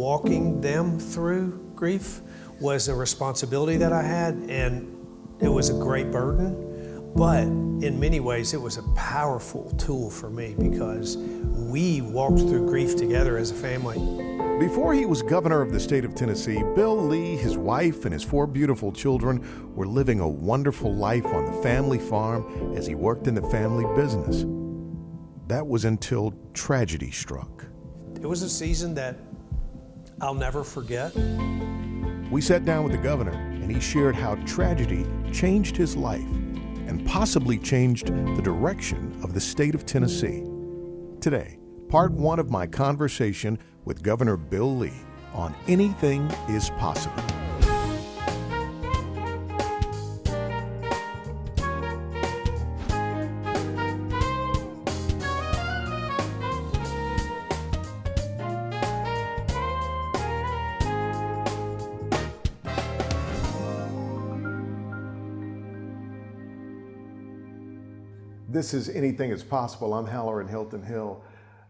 walking them through grief was a responsibility that I had, and it was a great burden. But in many ways, it was a powerful tool for me because we walked through grief together as a family. Before he was governor of the state of Tennessee, Bill Lee, his wife, and his 4 beautiful children were living a wonderful life on the family farm as he worked in the family business. That was until tragedy struck. It was a season that I'll never forget. We sat down with the governor, and he shared how tragedy changed his life and possibly changed the direction of the state of Tennessee. Today, part 1 of my conversation with Governor Bill Lee on Anything is Possible. This is Anything is Possible. I'm Halloran Hilton Hill.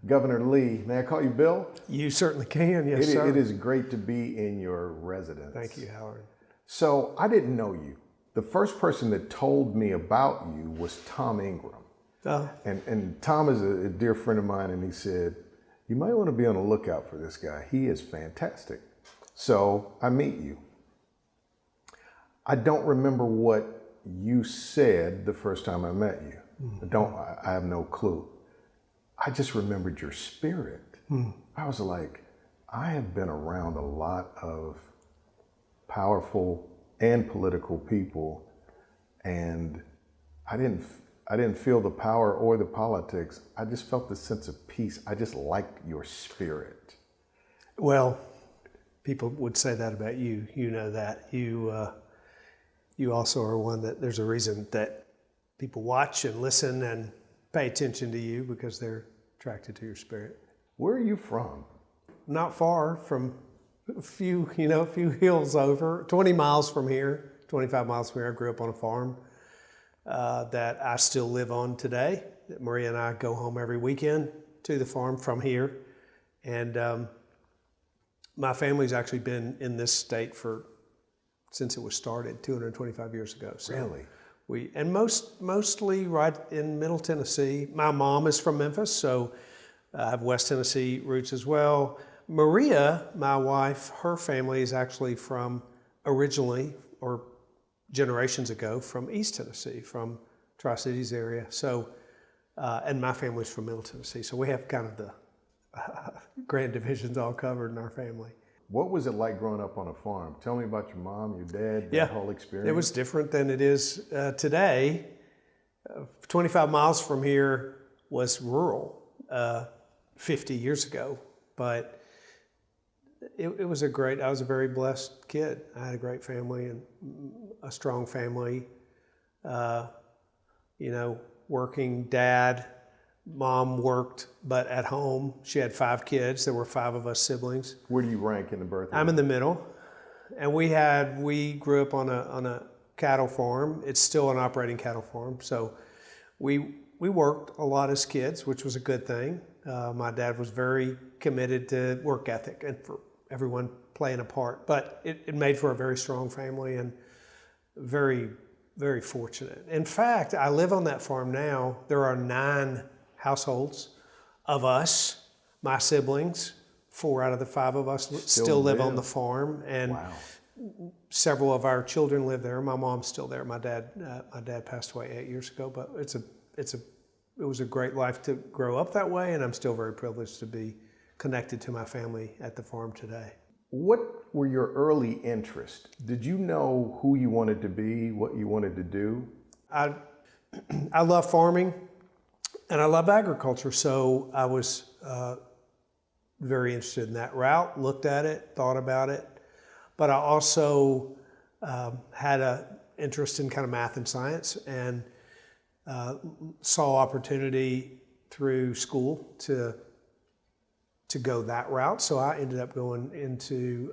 Governor Lee, may I call you Bill? You certainly can, yes, sir. It is great to be in your residence. Thank you, Howard. So I didn't know you. The first person that told me about you was Tom Ingram. Oh. And Tom is a dear friend of mine, and he said, you might want to be on the lookout for this guy. He is fantastic. So I meet you. I don't remember what you said the first time I met you. I have no clue. I just remembered your spirit. I was like, I have been around a lot of powerful and political people, and I didn't feel the power or the politics. I just felt the sense of peace. I just liked your spirit. Well, people would say that about you. You know that. You also are one that there's a reason that people watch and listen and pay attention to you because they're attracted to your spirit. Where are you from? Not far from a few hills over, 20 miles from here, 25 miles from here. I grew up on a farm that I still live on today. Maria and I go home every weekend to the farm from here. And my family's actually been in this state since it was started 225 years ago. So really? Mostly right in Middle Tennessee. My mom is from Memphis, so I have West Tennessee roots as well. Maria, my wife, her family is actually originally, or generations ago, from East Tennessee, from Tri-Cities area. So, and my family's from Middle Tennessee. So we have kind of the grand divisions all covered in our family. What was it like growing up on a farm? Tell me about your mom, your dad, that whole experience. It was different than it is today. 25 miles from here was rural 50 years ago, but it was I was a very blessed kid. I had a great family and a strong family, working dad. Mom worked, but at home. She had 5 kids. There were 5 of us siblings. Where do you rank in the birth order? I'm in the middle. And we grew up on a cattle farm. It's still an operating cattle farm. So we worked a lot as kids, which was a good thing. My dad was very committed to work ethic and for everyone playing a part. But it made for a very strong family and very, very fortunate. In fact, I live on that farm now. There are 9 households of us, my siblings. 4 out of the 5 of us still live on the farm, and wow. Several of our children live there. My mom's still there. My dad passed away 8 years ago, but it was a great life to grow up that way, and I'm still very privileged to be connected to my family at the farm today. What were your early interests? Did you know who you wanted to be, what you wanted to do? I love farming. And I love agriculture, so I was very interested in that route, looked at it, thought about it. But I also had an interest in kind of math and science, and saw opportunity through school to go that route. So I ended up going into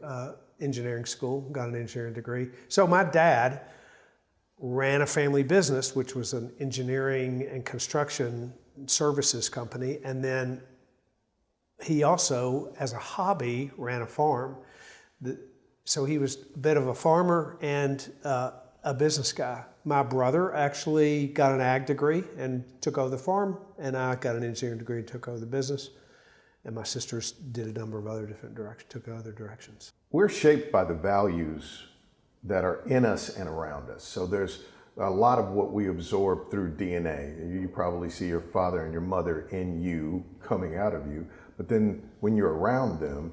engineering school, got an engineering degree. So my dad ran a family business, which was an engineering and construction services company, and then he also, as a hobby, ran a farm. So he was a bit of a farmer and a business guy. My brother actually got an ag degree and took over the farm, and I got an engineering degree and took over the business. And my sisters did a number of other different directions, took other directions. We're shaped by the values that are in us and around us. So there's a lot of what we absorb through DNA. You probably see your father and your mother in you, coming out of you, but then when you're around them,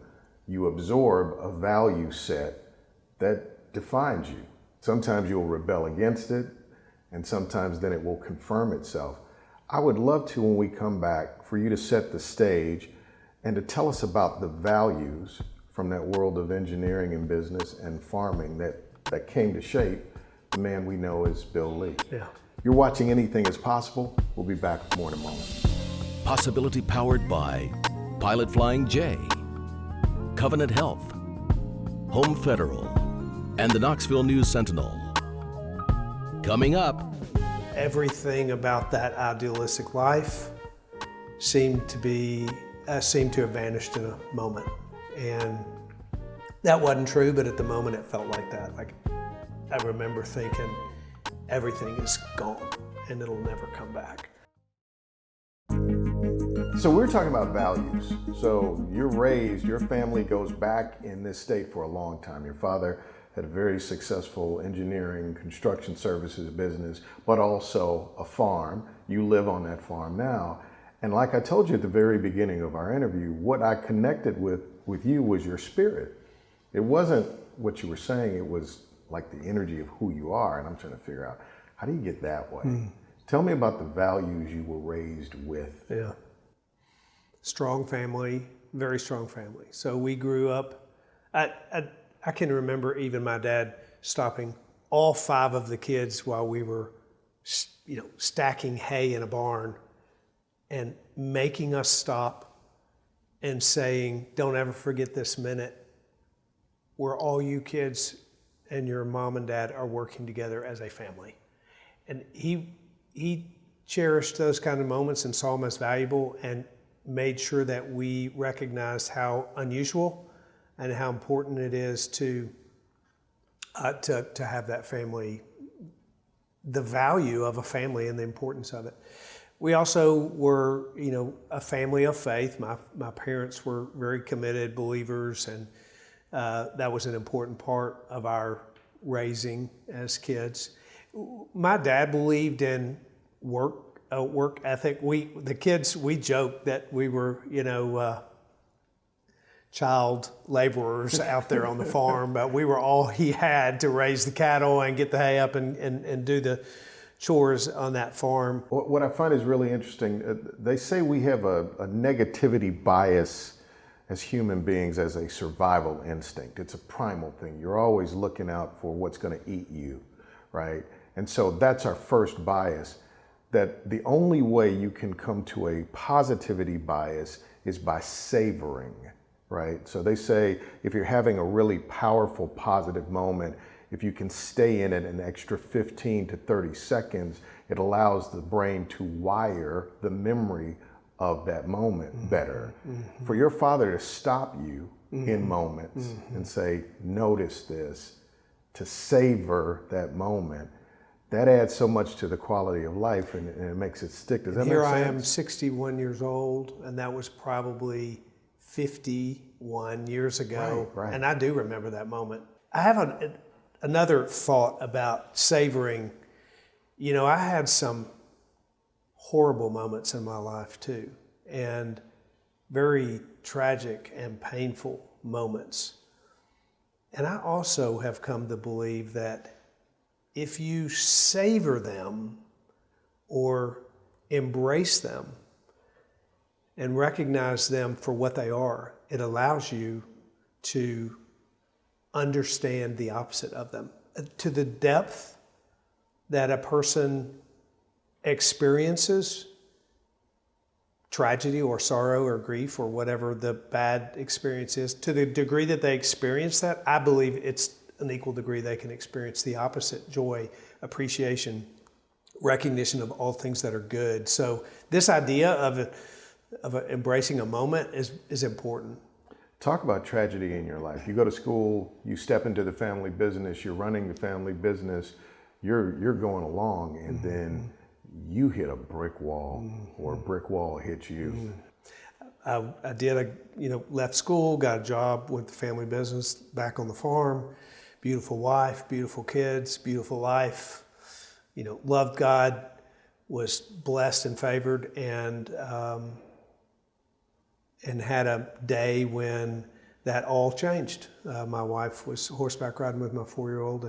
you absorb a value set that defines you. Sometimes you'll rebel against it, and sometimes then it will confirm itself. I would love to, when we come back, for you to set the stage and to tell us about the values from that world of engineering and business and farming that came to shape the man we know as Bill Lee. Yeah. You're watching Anything is Possible. We'll be back with more in a moment. Possibility powered by Pilot Flying J, Covenant Health, Home Federal, and the Knoxville News Sentinel. Coming up, Everything about that idealistic life seemed to have vanished in a moment. And that wasn't true, but at the moment it felt like that. Like, I remember thinking, everything is gone and it'll never come back. So we're talking about values. So you're raised, your family goes back in this state for a long time. Your father had a very successful engineering, construction services business, but also a farm. You live on that farm now. And like I told you at the very beginning of our interview, what I connected with you was your spirit. It wasn't what you were saying, it was like the energy of who you are. And I'm trying to figure out, how do you get that way? Tell me about the values you were raised with. Yeah. Strong family, very strong family. So we grew up, I can remember even my dad stopping all 5 of the kids while we were, stacking hay in a barn and making us stop and saying, don't ever forget this minute where all you kids and your mom and dad are working together as a family. And he cherished those kind of moments and saw them as valuable and made sure that we recognized how unusual and how important it is to have that family, the value of a family and the importance of it. We also were, a family of faith. My parents were very committed believers, and that was an important part of our raising as kids. My dad believed in work ethic. The kids, we joked that we were, child laborers out there on the farm, but we were all he had to raise the cattle and get the hay up and do the chores on that farm. What I find is really interesting, they say we have a negativity bias as human beings as a survival instinct. It's a primal thing. You're always looking out for what's going to eat you, right? And so that's our first bias, that the only way you can come to a positivity bias is by savoring, right? So they say if you're having a really powerful positive moment, if you can stay in it an extra 15 to 30 seconds, it allows the brain to wire the memory of that moment better. For your father to stop you in moments and say, notice this, to savor that moment, that adds so much to the quality of life and it makes it stick. Does that make sense? Here I am, 61 years old, and that was probably 51 years ago. Right. And I do remember that moment. I have another thought about savoring. I had some horrible moments in my life too, and very tragic and painful moments. And I also have come to believe that if you savor them or embrace them and recognize them for what they are, it allows you to understand the opposite of them. To the depth that a person experiences tragedy or sorrow or grief or whatever the bad experience is, to the degree that they experience that, I believe it's an equal degree they can experience the opposite: joy, appreciation, recognition of all things that are good. So this idea of embracing a moment is important. Talk about tragedy in your life. You go to school, you step into the family business, you're running the family business, you're going along, and then you hit a brick wall, or a brick wall hits you. I left school, got a job with the family business back on the farm, beautiful wife, beautiful kids, beautiful life, loved God, was blessed and favored, and had a day when that all changed. My wife was horseback riding with my 4-year-old,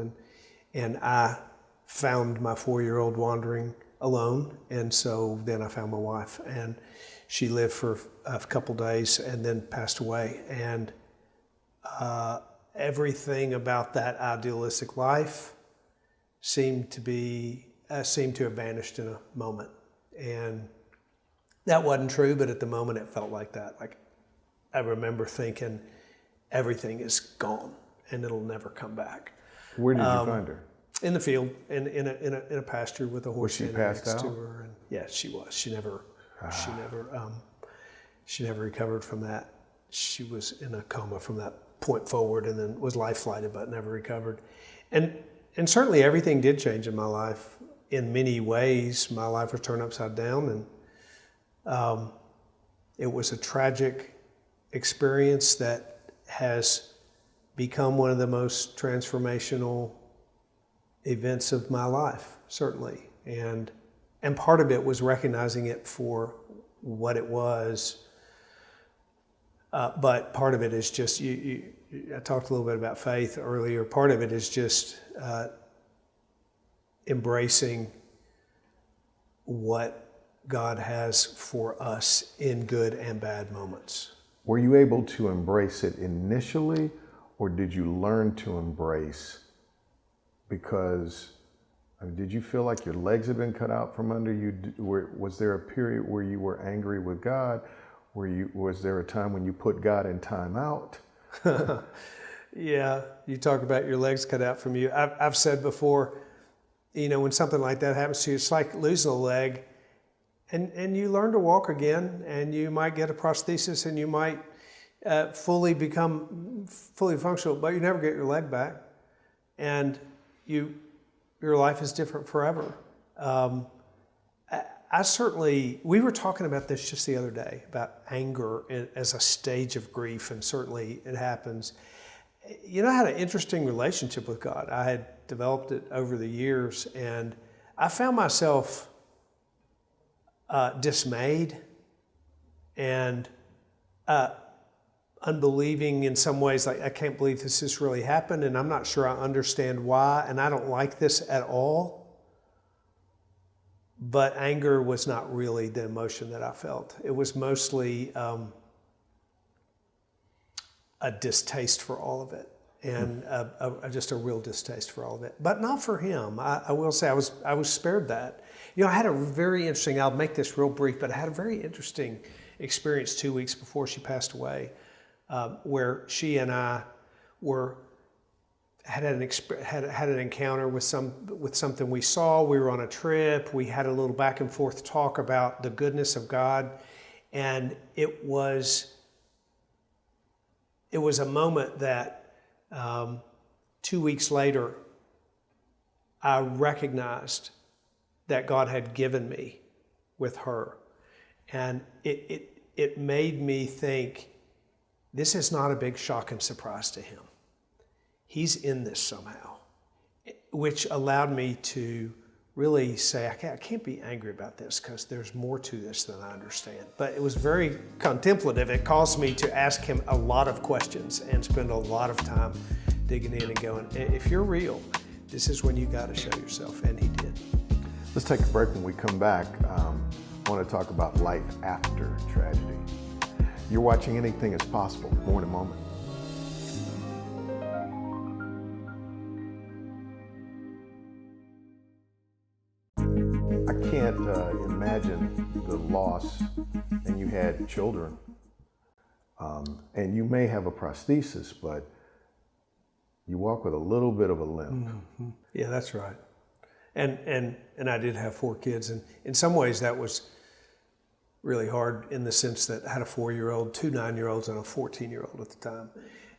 and I found my 4-year-old wandering alone, and so then I found my wife, and she lived for a couple days and then passed away. And everything about that idealistic life seemed to have vanished in a moment. And that wasn't true, but at the moment it felt like that. Like, I remember thinking, everything is gone and it'll never come back. Where did you find her? In the field, in a pasture with a horse she standing passed next to out? her. And yeah, she was. She never recovered from that. She was in a coma from that point forward, and then was life flighted, but never recovered. And certainly everything did change in my life. In many ways, my life was turned upside down, and it was a tragic experience that has become one of the most transformational events of my life, certainly. And part of it was recognizing it for what it was. But part of it is just, I talked a little bit about faith earlier. Part of it is just embracing what God has for us in good and bad moments. Were you able to embrace it initially, or did you learn to embrace because, did you feel like your legs had been cut out from under you? Was there a period where you were angry with God? Was there a time when you put God in time out? Yeah, you talk about your legs cut out from you. I've said before, when something like that happens to you, it's like losing a leg, and you learn to walk again, and you might get a prosthesis, and you might become fully functional, but you never get your leg back, and your life is different forever. We were talking about this just the other day, about anger as a stage of grief, and certainly it happens. I had an interesting relationship with God. I had developed it over the years, and I found myself dismayed and unbelieving in some ways, like, I can't believe this has really happened, and I'm not sure I understand why, and I don't like this at all. But anger was not really the emotion that I felt. It was mostly a distaste for all of it, and just a real distaste for all of it. But not for him. I will say I was spared that. I had a very interesting, I'll make this real brief, but I had a very interesting experience 2 weeks before she passed away, where she and I had an encounter with something we saw. We were on a trip. We had a little back and forth talk about the goodness of God, and it was a moment that 2 weeks later I recognized that God had given me with her, and it made me think, this is not a big shock and surprise to him. He's in this somehow, which allowed me to really say, I can't be angry about this because there's more to this than I understand. But it was very contemplative. It caused me to ask him a lot of questions and spend a lot of time digging in and going, if you're real, this is when you got to show yourself. And he did. Let's take a break. When we come back, I want to talk about life after tragedy. You're watching Anything is Possible. More in a moment. I can't imagine the loss, and you had children, and you may have a prosthesis, but you walk with a little bit of a limp. Mm-hmm. Yeah, that's right. And I did have 4 kids, and in some ways that was really hard in the sense that I had a 4-year-old, 2 9-year-olds, and a 14-year-old at the time.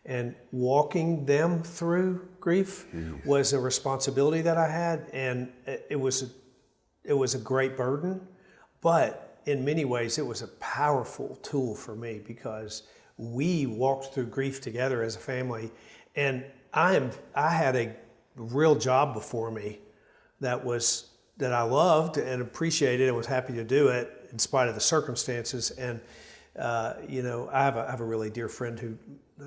And walking them through grief was a responsibility that I had, and it was a great burden, but in many ways it was a powerful tool for me because we walked through grief together as a family, and I had a real job before me that I loved and appreciated and was happy to do it in spite of the circumstances. And I have a really dear friend who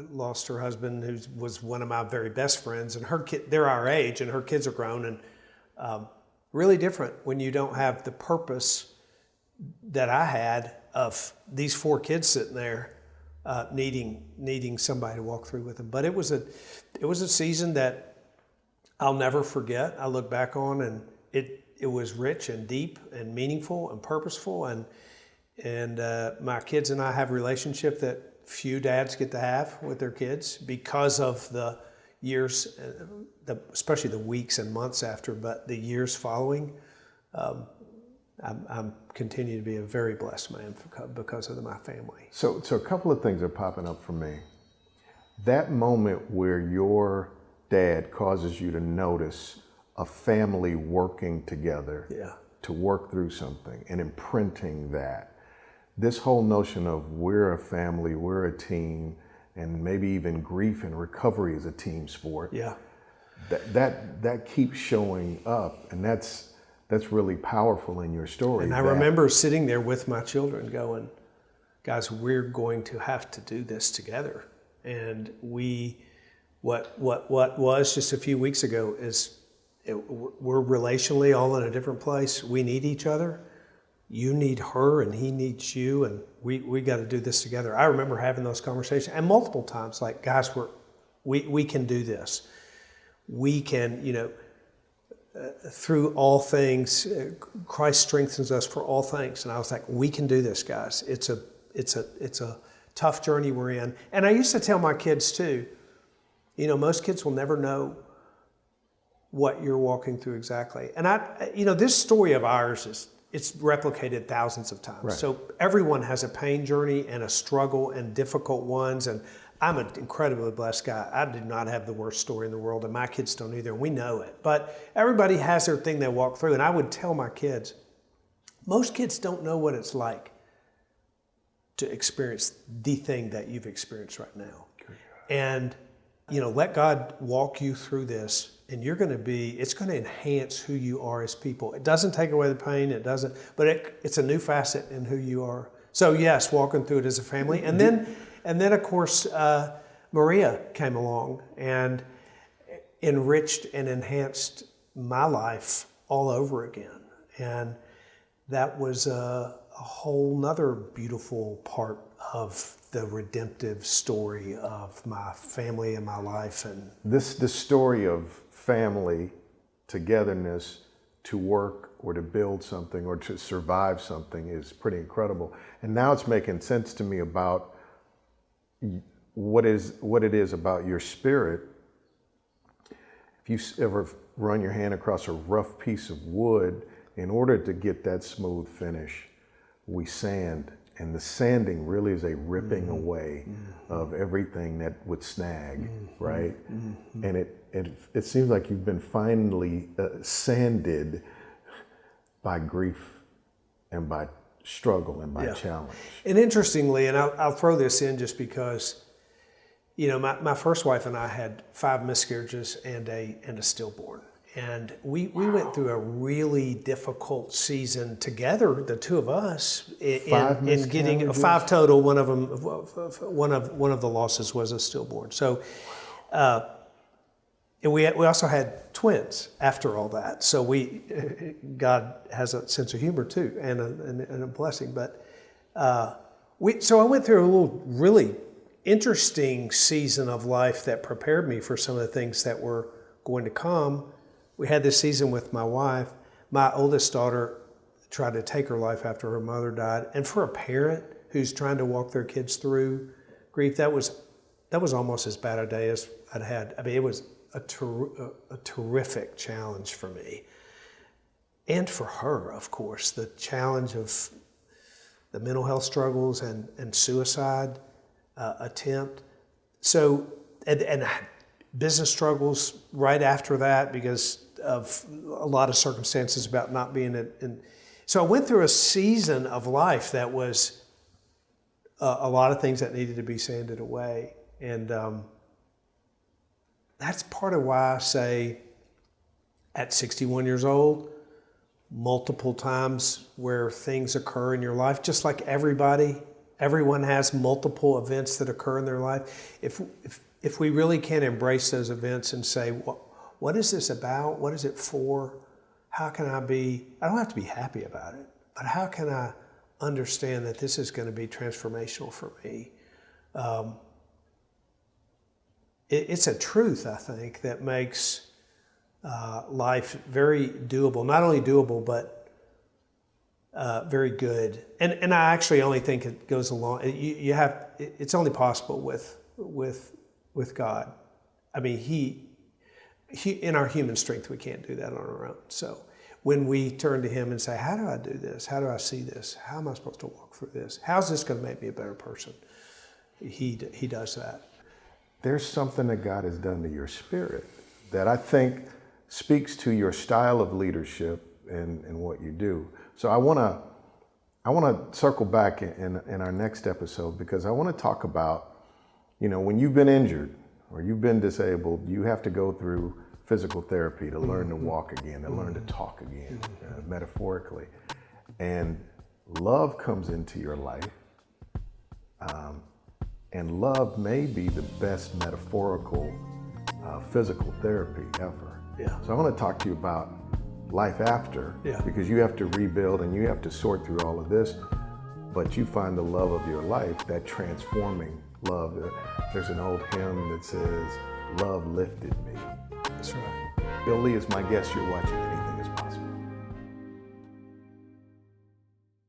lost her husband, who was one of my very best friends, and her kid, they're our age, and her kids are grown, and really different when you don't have the purpose that I had of these 4 kids sitting there needing somebody to walk through with them. But it was a season that I'll never forget. I look back on, and it was rich and deep and meaningful and purposeful, and my kids and I have a relationship that few dads get to have with their kids because of the years, especially the weeks and months after, but the years following. I'm continue to be a very blessed man because of my family. So a couple of things are popping up for me. That moment where your dad causes you to notice a family working together to work through something and imprinting that. This whole notion of we're a family, we're a team, and maybe even grief and recovery is a team sport. Yeah. That keeps showing up, and that's really powerful in your story. And I remember sitting there with my children going, guys, we're going to have to do this together. And what was just a few weeks ago we're relationally all in a different place. We need each other. You need her and he needs you, and we got to do this together. I remember having those conversations, and multiple times, like, guys, we can do this. We can, through all things, Christ strengthens us for all things. And I was like, we can do this, guys. It's a tough journey we're in. And I used to tell my kids too, most kids will never know what you're walking through exactly. And this story of ours it's replicated thousands of times. Right. So everyone has a pain journey and a struggle and difficult ones. And I'm an incredibly blessed guy. I do not have the worst story in the world, and my kids don't either. We know it. But everybody has their thing they walk through. And I would tell my kids, most kids don't know what it's like to experience the thing that you've experienced right now. And, let God walk you through this, and it's going to enhance who you are as people. It doesn't take away the pain, but it's a new facet in who you are. So yes, walking through it as a family. And then of course, Maria came along and enriched and enhanced my life all over again. And that was a whole nother beautiful part of the redemptive story of my family and my life. And this story of family togetherness to work or to build something or to survive something is pretty incredible. And now it's making sense to me about what it is about your spirit. If you ever run your hand across a rough piece of wood, in order to get that smooth finish, we sand. And the sanding really is a ripping away of everything that would snag, right? And it seems like you've been finally sanded by grief and by struggle and by challenge. And interestingly, and I'll throw this in just because, my first wife and I had 5 miscarriages and a stillborn. And we went through a really difficult season together, the two of us, in getting 5 total. One of them, one of the losses was a stillborn. So, and we also had twins after all that. So God has a sense of humor too, and a blessing. But so I went through a little really interesting season of life that prepared me for some of the things that were going to come. We had this season with my wife. My oldest daughter tried to take her life after her mother died. And for a parent who's trying to walk their kids through grief, that was almost as bad a day as I'd had. I mean, it was a terrific challenge for me. And for her, of course, the challenge of the mental health struggles and suicide attempt. So, and business struggles right after that because of a lot of circumstances about not being in. So I went through a season of life that was a lot of things that needed to be sanded away. And that's part of why I say at 61 years old, multiple times where things occur in your life, just like everyone has multiple events that occur in their life. If we really can embrace those events and say, what is this about? What is it for? How can I don't have to be happy about it, but how can I understand that this is going to be transformational for me? It's a truth, I think, that makes life very doable. Not only doable, but very good. And I actually only think it goes along. It's only possible with God. I mean, he in our human strength, we can't do that on our own. So when we turn to Him and say, how do I do this? How do I see this? How am I supposed to walk through this? How's this going to make me a better person? He does that. There's something that God has done to your spirit that I think speaks to your style of leadership and what you do. So I want to circle back in our next episode because I want to talk about, when you've been injured or you've been disabled, you have to go through physical therapy to learn to walk again, to learn to talk again, metaphorically. And love comes into your life. And love may be the best metaphorical physical therapy ever. Yeah. So I want to talk to you about life after, because you have to rebuild and you have to sort through all of this, but you find the love of your life, that transforming love. There's an old hymn that says, "Love lifted me." That's right. Bill Lee is my guest. You're watching